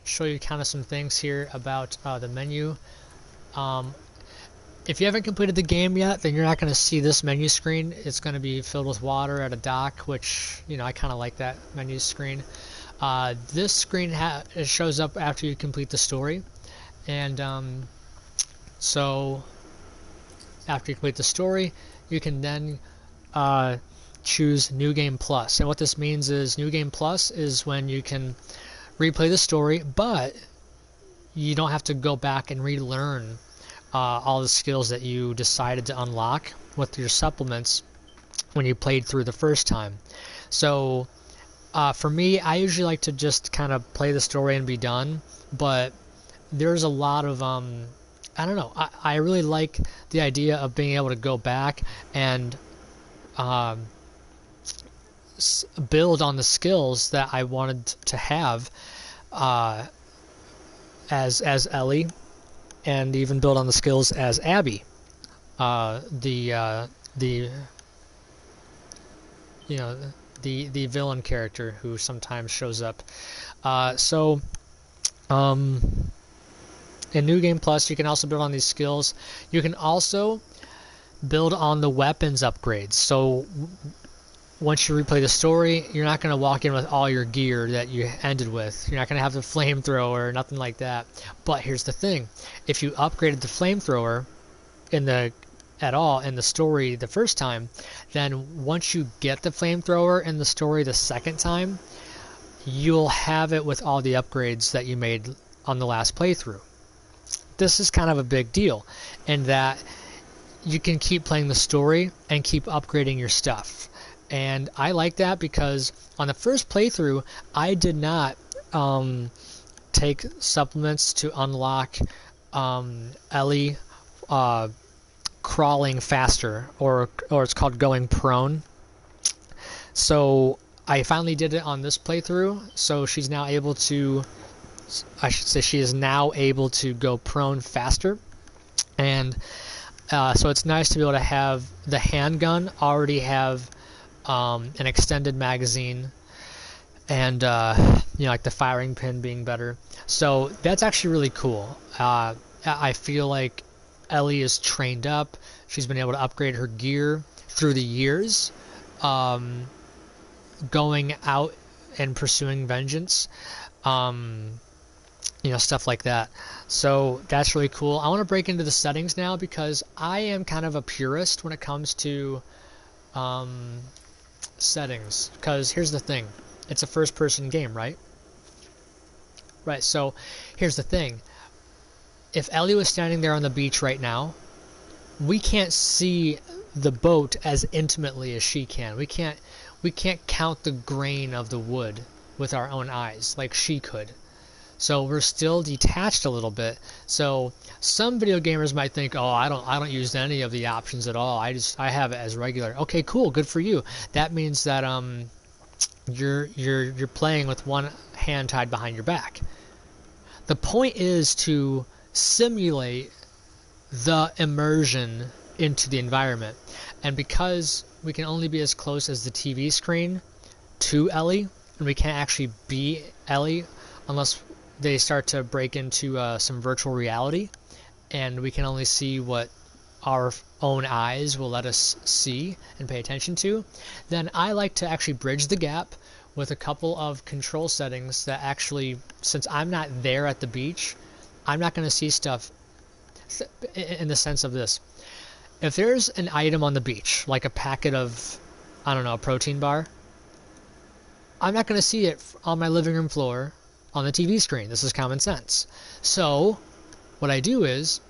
show you kind of some things here about the menu. If you haven't completed the game yet, then you're not going to see this menu screen. It's going to be filled with water at a dock, which, you know, I kind of like that menu screen. This screen it shows up after you complete the story. And so after you complete the story, you can then choose New Game Plus. And what this means is New Game Plus is when you can replay the story, but you don't have to go back and relearn all the skills that you decided to unlock with your supplements when you played through the first time. So for me, I usually like to just kind of play the story and be done, but there's a lot of I don't know, I really like the idea of being able to go back and build on the skills that I wanted to have as Ellie, and even build on the skills as Abby, the villain character who sometimes shows up. In New Game Plus, you can also build on these skills. You can also build on the weapons upgrades. So once you replay the story, you're not going to walk in with all your gear that you ended with. You're not going to have the flamethrower or nothing like that. But here's the thing. If you upgraded the flamethrower at all in the story the first time, then once you get the flamethrower in the story the second time, you'll have it with all the upgrades that you made on the last playthrough. This is kind of a big deal in that you can keep playing the story and keep upgrading your stuff. And I like that because on the first playthrough, I did not take supplements to unlock Ellie crawling faster, or it's called going prone. So I finally did it on this playthrough, so she's now able to, I should say she is now able to go prone faster. And so it's nice to be able to have the handgun already have an extended magazine, and like the firing pin being better. So that's actually really cool. I feel like Ellie is trained up. She's been able to upgrade her gear through the years, going out and pursuing vengeance, stuff like that. So that's really cool. I want to break into the settings now because I am kind of a purist when it comes to settings, because here's the thing, it's a first-person game, right? So here's the thing, if Ellie was standing there on the beach right now, we can't see the boat as intimately as she can. We can't count the grain of the wood with our own eyes like she could. So we're still detached a little bit. So some video gamers might think, oh, I don't use any of the options at all. I have it as regular. Okay, cool, good for you. That means that you're playing with one hand tied behind your back. The point is to simulate the immersion into the environment. And because we can only be as close as the TV screen to Ellie, and we can't actually be Ellie unless they start to break into some virtual reality, and we can only see what our own eyes will let us see and pay attention to, then I like to actually bridge the gap with a couple of control settings that actually, since I'm not there at the beach, I'm not going to see stuff in the sense of this. If there's an item on the beach, like a packet of, I don't know, a protein bar, I'm not going to see it on my living room floor on the TV screen. This is common sense. So what I do is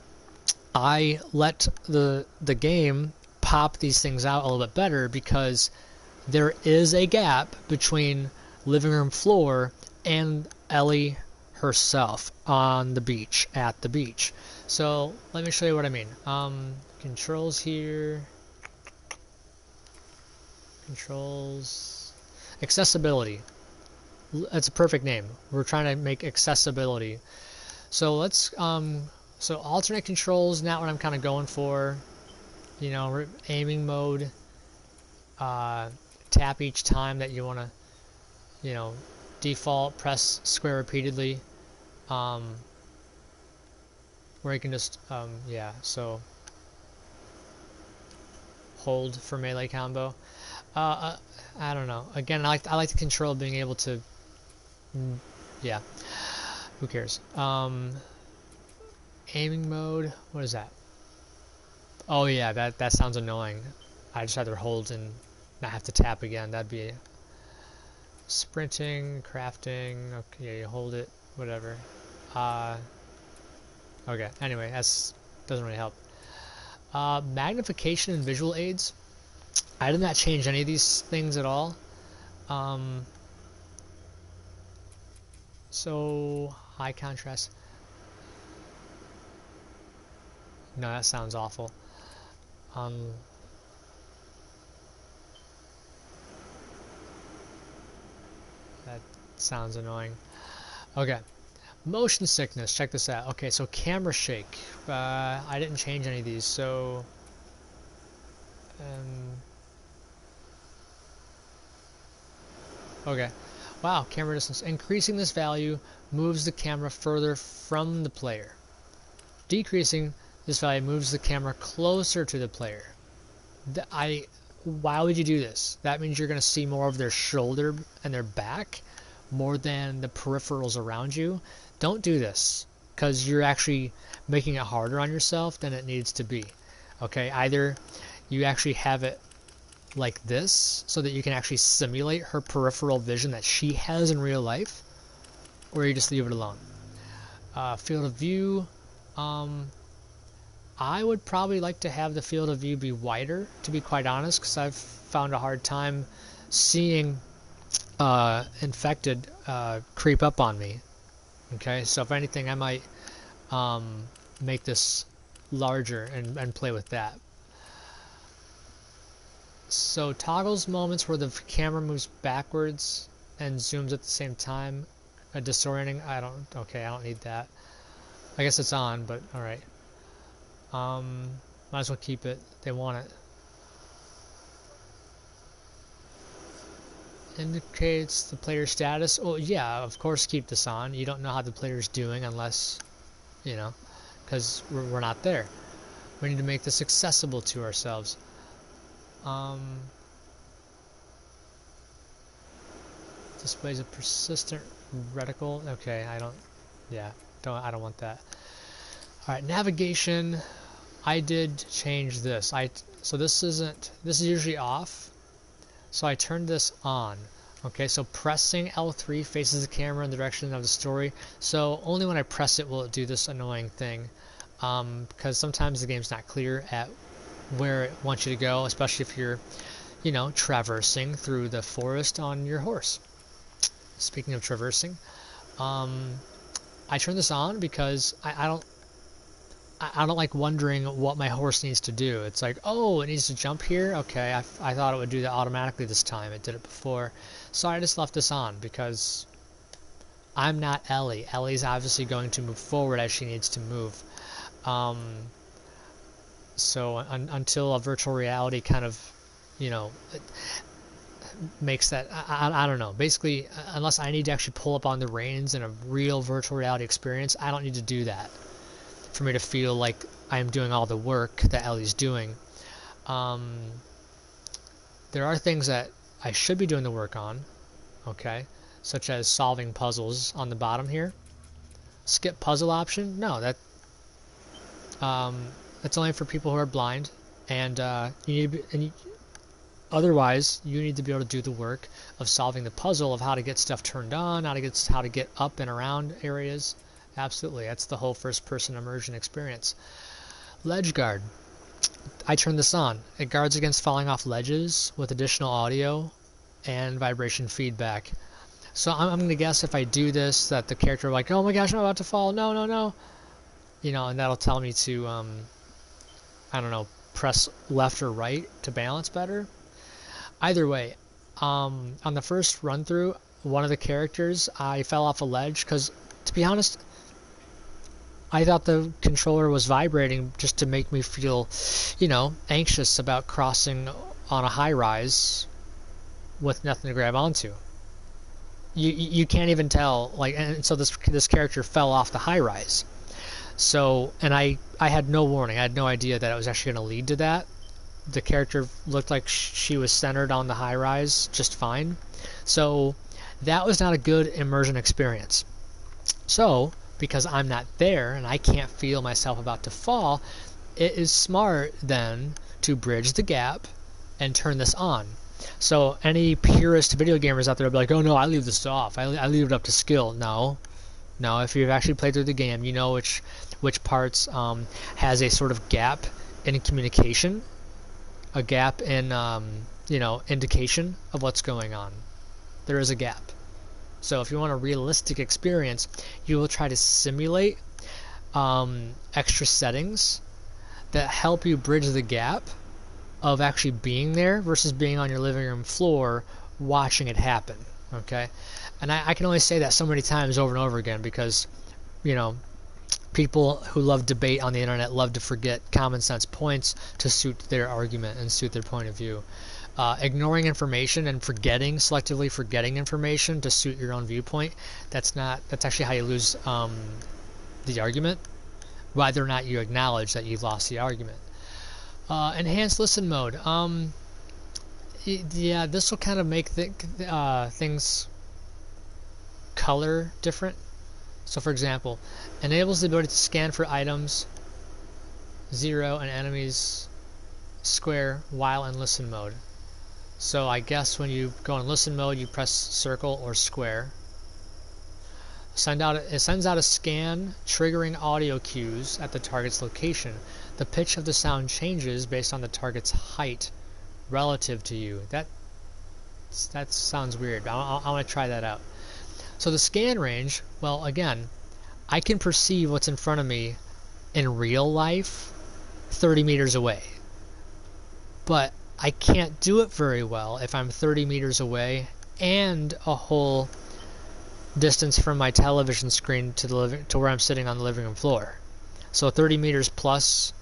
I let the game pop these things out a little bit better, because there is a gap between living room floor and Ellie herself on the beach, at the beach. So let me show you what I mean. Controls here. Controls. Accessibility. That's a perfect name. We're trying to make accessibility. So let's so alternate controls, not what I'm kind of going for. Aiming mode. Tap each time that you want to, default, press square repeatedly. where you can just yeah, so hold for melee combo. I don't know. Again, I like the control of being able to. Yeah. Who cares? Aiming mode. What is that? Oh yeah, that sounds annoying. I just rather hold and not have to tap again. That'd be sprinting, crafting. Okay, you hold it, whatever. Okay. Anyway, that's doesn't really help. Magnification and visual aids. I did not change any of these things at all. So high contrast. No, that sounds awful. That sounds annoying. Okay. Motion sickness. Check this out. Okay, so camera shake. I didn't change any of these, so okay. Wow, camera distance. Increasing this value moves the camera further from the player. Decreasing this value moves the camera closer to the player. Why would you do this? That means you're going to see more of their shoulder and their back more than the peripherals around you. Don't do this, because you're actually making it harder on yourself than it needs to be. Okay, either you actually have it like this so that you can actually simulate her peripheral vision that she has in real life, or you just leave it alone. Field of view. I would probably like to have the field of view be wider, to be quite honest, because I've found a hard time seeing infected creep up on me. Okay, so if anything, I might make this larger and play with that. So toggles moments where the camera moves backwards and zooms at the same time. Disorienting. I don't need that. I guess it's on, but all right. Might as well keep it. They want it. Indicates the player status. Oh yeah, of course keep this on. You don't know how the player's doing unless, you know, because we're not there. We need to make this accessible to ourselves. Displays a persistent reticle. Okay, I don't want that. All right, navigation. I did change this. So this is usually off. So I turned this on. Okay, so pressing L3 faces the camera in the direction of the story. So only when I press it will it do this annoying thing. Because sometimes the game's not clear at where it wants you to go, especially if you're, you know, traversing through the forest on your horse. Speaking of traversing, I turn this on because I don't like wondering what my horse needs to do. It's like, oh, it needs to jump here? Okay, I thought it would do that automatically this time. It did it before. So I just left this on because I'm not Ellie. Ellie's obviously going to move forward as she needs to move. So until a virtual reality kind of, you know, makes that, I don't know. Basically, unless I need to actually pull up on the reins in a real virtual reality experience, I don't need to do that for me to feel like I'm doing all the work that Ellie's doing. There are things that I should be doing the work on, okay, such as solving puzzles on the bottom here. Skip puzzle option? No, that's only for people who are blind, and otherwise you need to be able to do the work of solving the puzzle of how to get stuff turned on, how to get up and around areas. Absolutely, that's the whole first-person immersion experience. Ledge guard. I turn this on. It guards against falling off ledges with additional audio and vibration feedback. So I'm going to guess if I do this that the character will be like, oh my gosh, I'm about to fall. No, no, no. You know, and that'll tell me to, I don't know, press left or right to balance better. Either way, on the first run-through, one of the characters, I fell off a ledge because, to be honest, I thought the controller was vibrating just to make me feel, you know, anxious about crossing on a high rise with nothing to grab onto. you can't even tell, like, and so this character fell off the high rise. So, and I had no warning. I had no idea that it was actually going to lead to that. The character looked like she was centered on the high rise just fine. So that was not a good immersion experience. So, because I'm not there and I can't feel myself about to fall, it is smart then to bridge the gap and turn this on. So any purist video gamers out there will be like, oh no, I leave this off. I leave it up to skill. No, if you've actually played through the game, you know which parts has a sort of gap in communication, a gap in indication of what's going on. There is a gap. So if you want a realistic experience, you will try to simulate extra settings that help you bridge the gap of actually being there versus being on your living room floor watching it happen. Okay, and I can only say that so many times over and over again because, people who love debate on the internet love to forget common sense points to suit their argument and suit their point of view. Ignoring information and selectively forgetting information to suit your own viewpoint, that's actually how you lose the argument, whether or not you acknowledge that you've lost the argument. Enhanced listen mode. Yeah, this will kind of make things color different. So for example, enables the ability to scan for items, 0 and enemies square while in listen mode. So I guess when you go in listen mode, you press circle or square. It sends out a scan, triggering audio cues at the target's location. The pitch of the sound changes based on the target's height relative to you. That sounds weird. I want to try that out. So the scan range, well, again, I can perceive what's in front of me in real life 30 meters away. But I can't do it very well if I'm 30 meters away and a whole distance from my television screen to where I'm sitting on the living room floor. So 30 meters plus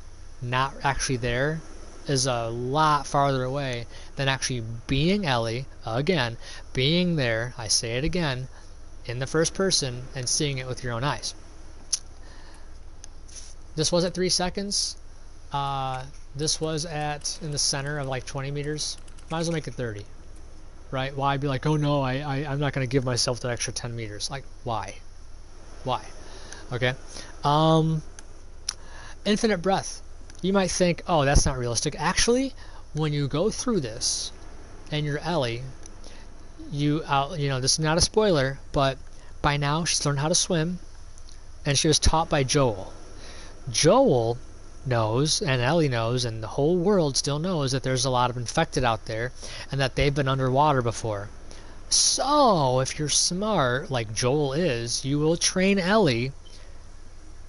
not actually there is a lot farther away than actually being Ellie, again, being there, I say it again, in the first person and seeing it with your own eyes. This was at 3 seconds. This was in the center of like 20 meters. Might as well make it 30. Right? Why be like, oh no, I'm not going to give myself that extra 10 meters. Like, why? Okay. Infinite breath. You might think, oh, that's not realistic. Actually, when you go through this and you're Ellie, this is not a spoiler, but by now she's learned how to swim and she was taught by Joel. Joel knows, and Ellie knows, and the whole world still knows that there's a lot of infected out there and that they've been underwater before. So, if you're smart, like Joel is, you will train Ellie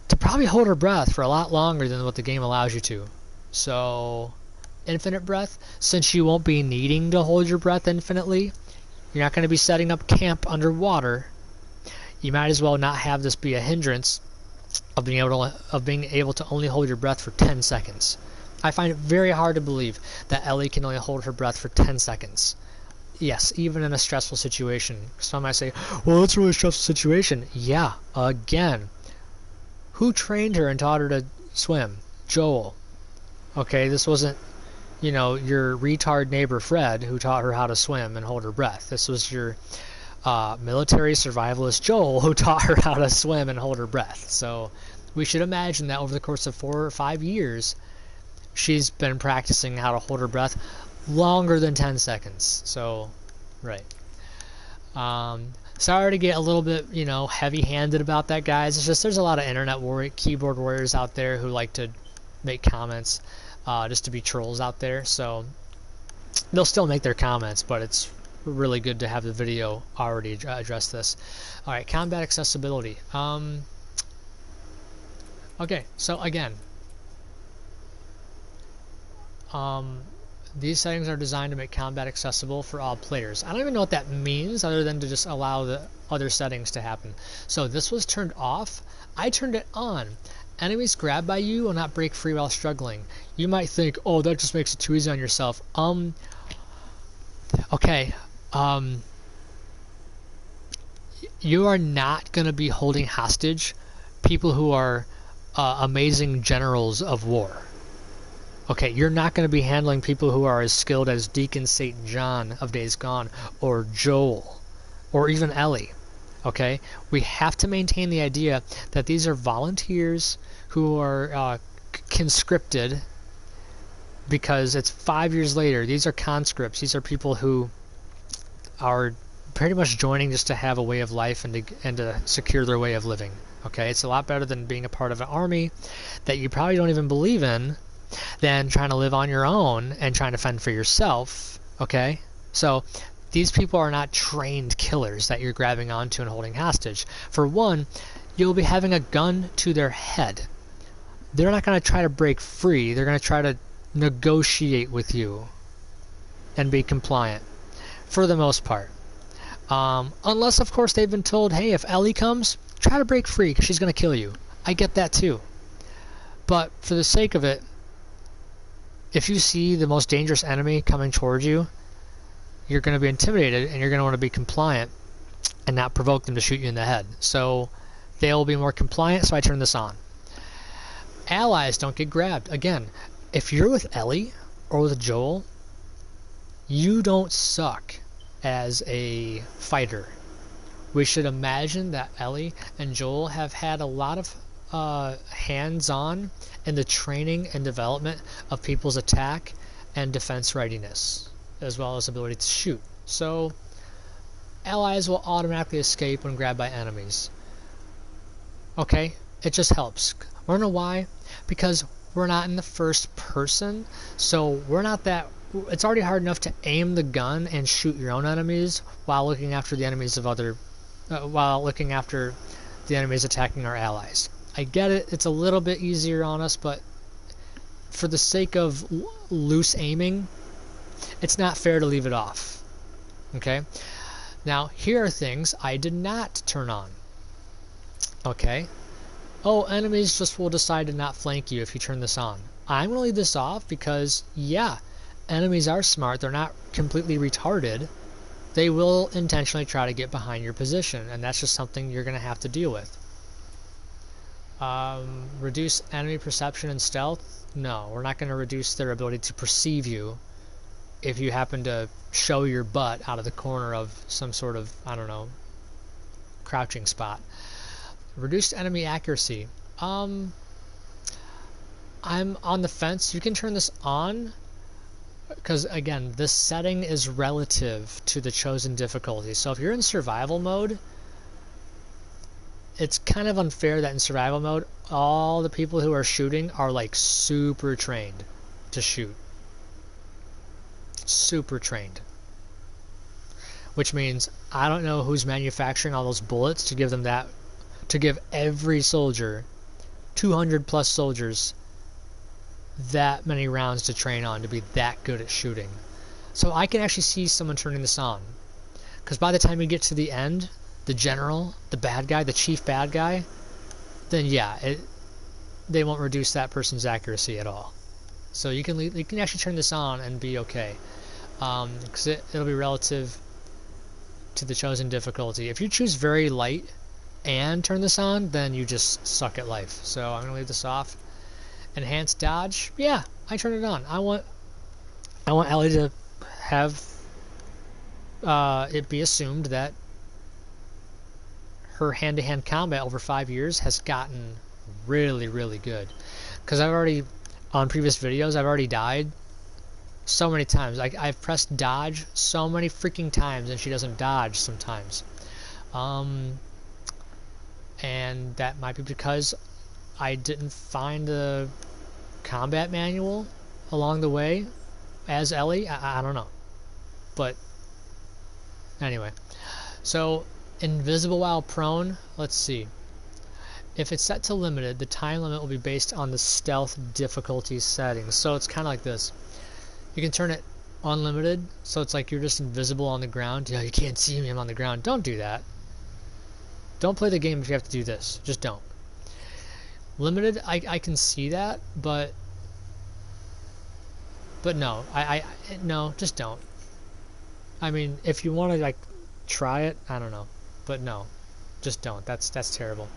to probably hold her breath for a lot longer than what the game allows you to. So, infinite breath, since you won't be needing to hold your breath infinitely, you're not going to be setting up camp underwater, you might as well not have this be a hindrance of being able to only hold your breath for 10 seconds. I find it very hard to believe that Ellie can only hold her breath for 10 seconds. Yes, even in a stressful situation. Some might say, well, it's a really stressful situation. Yeah, again. Who trained her and taught her to swim? Joel. Okay, this wasn't, your retard neighbor Fred who taught her how to swim and hold her breath. This was your military survivalist Joel who taught her how to swim and hold her breath. So we should imagine that over the course of 4 or 5 years, she's been practicing how to hold her breath longer than 10 seconds. So, right. Sorry to get a little bit, heavy-handed about that, guys. It's just there's a lot of keyboard warriors out there who like to make comments just to be trolls out there. So they'll still make their comments, but it's really good to have the video already address this. Alright, combat accessibility. Okay, so again, these settings are designed to make combat accessible for all players. I don't even know what that means other than to just allow the other settings to happen. So this was turned off. I turned it on. Enemies grabbed by you will not break free while struggling. You might think, oh, that just makes it too easy on yourself. Okay. you are not going to be holding hostage people who are amazing generals of war. Okay, you're not going to be handling people who are as skilled as Deacon St. John of Days Gone, or Joel, or even Ellie. Okay, we have to maintain the idea that these are volunteers who are conscripted, because it's 5 years later. These are conscripts. These are people who are pretty much joining just to have a way of life and to secure their way of living. Okay, it's a lot better than being a part of an army that you probably don't even believe in, than trying to live on your own and trying to fend for yourself. Okay, so these people are not trained killers that you're grabbing onto and holding hostage. For one, you'll be having a gun to their head. They're not going to try to break free. They're going to try to negotiate with you and be compliant for the most part. Unless, of course, they've been told, hey, if Ellie comes, try to break free because she's going to kill you. I get that too. But for the sake of it, if you see the most dangerous enemy coming towards you, you're going to be intimidated and you're going to want to be compliant and not provoke them to shoot you in the head. So they'll be more compliant, so I turn this on. Allies don't get grabbed. Again, if you're with Ellie or with Joel, you don't suck as a fighter. We should imagine that Ellie and Joel have had a lot of hands-on in the training and development of people's attack and defense readiness, as well as ability to shoot. So allies will automatically escape when grabbed by enemies. Okay, it just helps. Wanna know why? Because we're not in the first person, so we're not that. It's already hard enough to aim the gun and shoot your own enemies while looking after the enemies of other, while looking after the enemies attacking our allies. I get it, it's a little bit easier on us, but for the sake of loose aiming, it's not fair to leave it off. Okay? Now, here are things I did not turn on. Okay? Oh, enemies just will decide to not flank you if you turn this on. I'm going to leave this off because, yeah, enemies are smart. They're not completely retarded. They will intentionally try to get behind your position, and that's just something you're going to have to deal with. Reduce enemy perception and stealth? No, we're not going to reduce their ability to perceive you if you happen to show your butt out of the corner of some sort of, I don't know, crouching spot. Reduced enemy accuracy. I'm on the fence. You can turn this on, because again, this setting is relative to the chosen difficulty. So if you're in survival mode, it's kind of unfair that in survival mode, all the people who are shooting are like super trained to shoot. Super trained. Which means I don't know who's manufacturing all those bullets to give them that, to give every soldier, 200 plus soldiers, that many rounds to train on to be that good at shooting. So I can actually see someone turning this on. Because by the time you get to the end, the general, the bad guy, the chief bad guy, then yeah, they won't reduce that person's accuracy at all. So you can actually turn this on and be okay. Because it'll be relative to the chosen difficulty. If you choose very light and turn this on, then you just suck at life. So I'm going to leave this off. Enhanced dodge, yeah, I turn it on. I want Ellie to have it be assumed that her hand-to-hand combat over 5 years has gotten really, really good. Because I've already, on previous videos, I've already died so many times. I've pressed dodge so many freaking times, and she doesn't dodge sometimes. And that might be because I didn't find the combat manual along the way as Ellie. I don't know. But anyway. So, invisible while prone. Let's see. If it's set to limited, the time limit will be based on the stealth difficulty settings. So it's kind of like this. You can turn it unlimited, so it's like you're just invisible on the ground. You know, you can't see me, I'm on the ground. Don't do that. Don't play the game if you have to do this. Just don't. Limited, I can see that, but no, no, just don't. I mean, if you want to like try it, I don't know, but no, Just don't. That's terrible.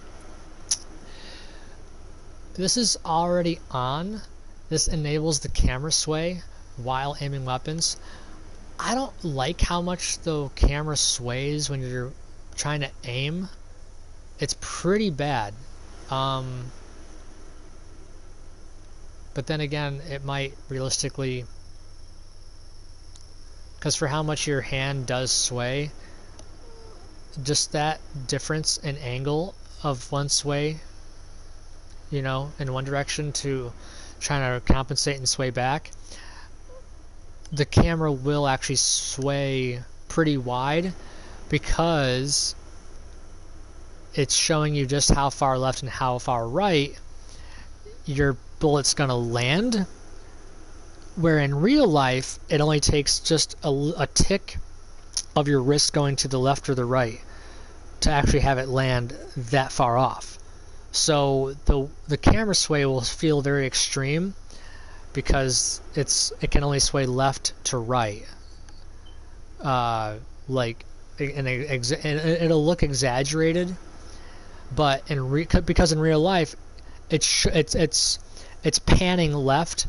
This is already on. This enables the camera sway while aiming weapons. I don't like how much the camera sways when you're trying to aim. It's pretty bad. But then again, it might realistically, because for how much your hand does sway, just that difference in angle of one sway, you know, in one direction to trying to compensate and sway back, the camera will actually sway pretty wide because it's showing you just how far left and how far right your bullet's going to land, where in real life it only takes just a tick of your wrist going to the left or the right to actually have it land that far off. So the camera sway will feel very extreme because it can only sway left to right, and it'll look exaggerated, but because in real life it's panning left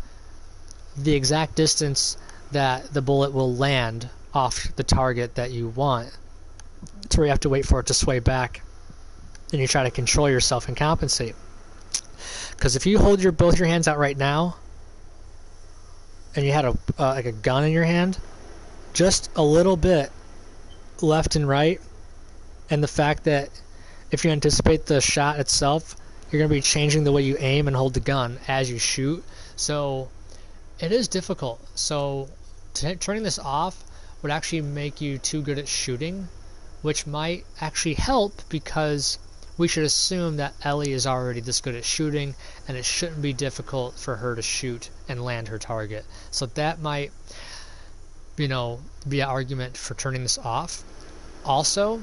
the exact distance that the bullet will land off the target that you want, so you have to wait for it to sway back, and you try to control yourself and compensate. Because if you hold both your hands out right now, and you had like a gun in your hand, just a little bit left and right, and the fact that if you anticipate the shot itself, you're going to be changing the way you aim and hold the gun as you shoot. So it is difficult. So turning this off would actually make you too good at shooting, which might actually help because we should assume that Ellie is already this good at shooting, and it shouldn't be difficult for her to shoot and land her target. So that might, be an argument for turning this off. Also,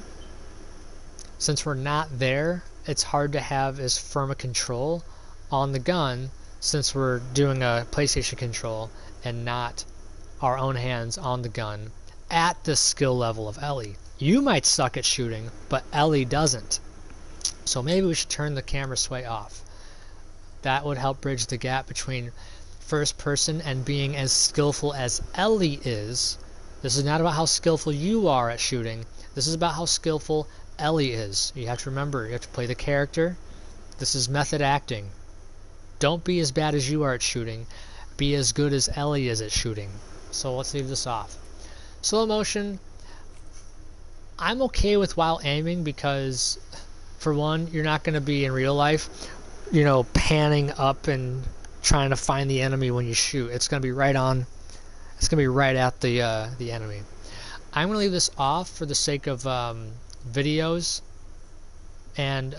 since we're not there, it's hard to have as firm a control on the gun since we're doing a PlayStation control and not our own hands on the gun at the skill level of Ellie. You might suck at shooting, but Ellie doesn't. So maybe we should turn the camera sway off. That would help bridge the gap between first person and being as skillful as Ellie is. This is not about how skillful you are at shooting. This is about how skillful Ellie is. You have to remember, you have to play the character. This is method acting. Don't be as bad as you are at shooting. Be as good as Ellie is at shooting. So let's leave this off. Slow motion, I'm okay with while aiming because, for one, you're not going to be in real life, panning up and trying to find the enemy when you shoot. It's going to be right on. It's going to be right at the enemy. I'm going to leave this off for the sake of videos and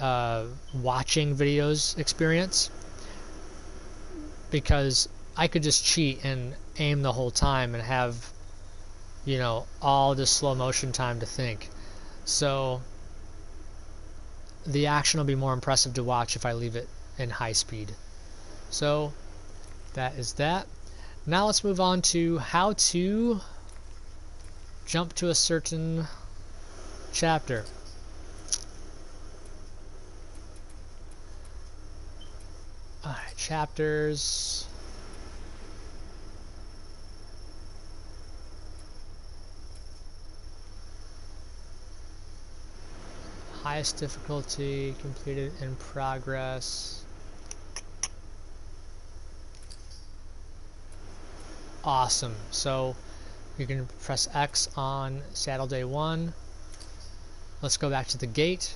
watching videos experience, because I could just cheat and aim the whole time and have all this slow motion time to think. So the action will be more impressive to watch if I leave it in high speed. So that is that. Now let's move on to how to jump to a certain chapter. Alright, chapters. Highest difficulty, completed in progress. Awesome. So you can press X on Saddle Day 1. Let's go back to the gate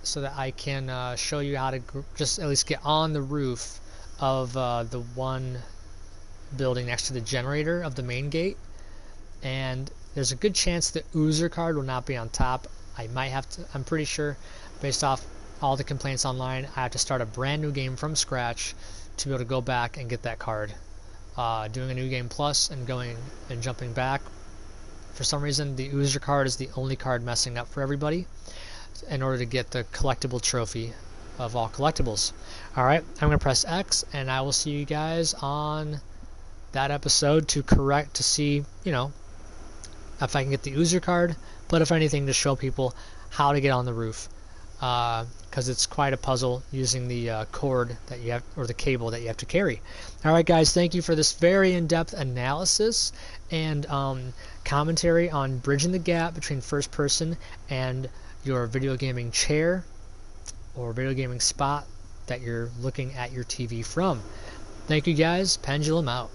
so that I can show you how to just at least get on the roof of the one building next to the generator of the main gate. And there's a good chance the Oozer card will not be on top. I'm pretty sure, based off all the complaints online, I have to start a brand new game from scratch to be able to go back and get that card. Doing a new game plus and going and jumping back. For some reason, the Oozer card is the only card messing up for everybody in order to get the collectible trophy of all collectibles. Alright, I'm going to press X, and I will see you guys on that episode to see, if I can get the user card, but if anything, to show people how to get on the roof, because it's quite a puzzle using the cord that you have, or the cable that you have to carry. All right, guys, thank you for this very in-depth analysis and commentary on bridging the gap between first person and your video gaming chair or video gaming spot that you're looking at your TV from. Thank you, guys. Pendulum out.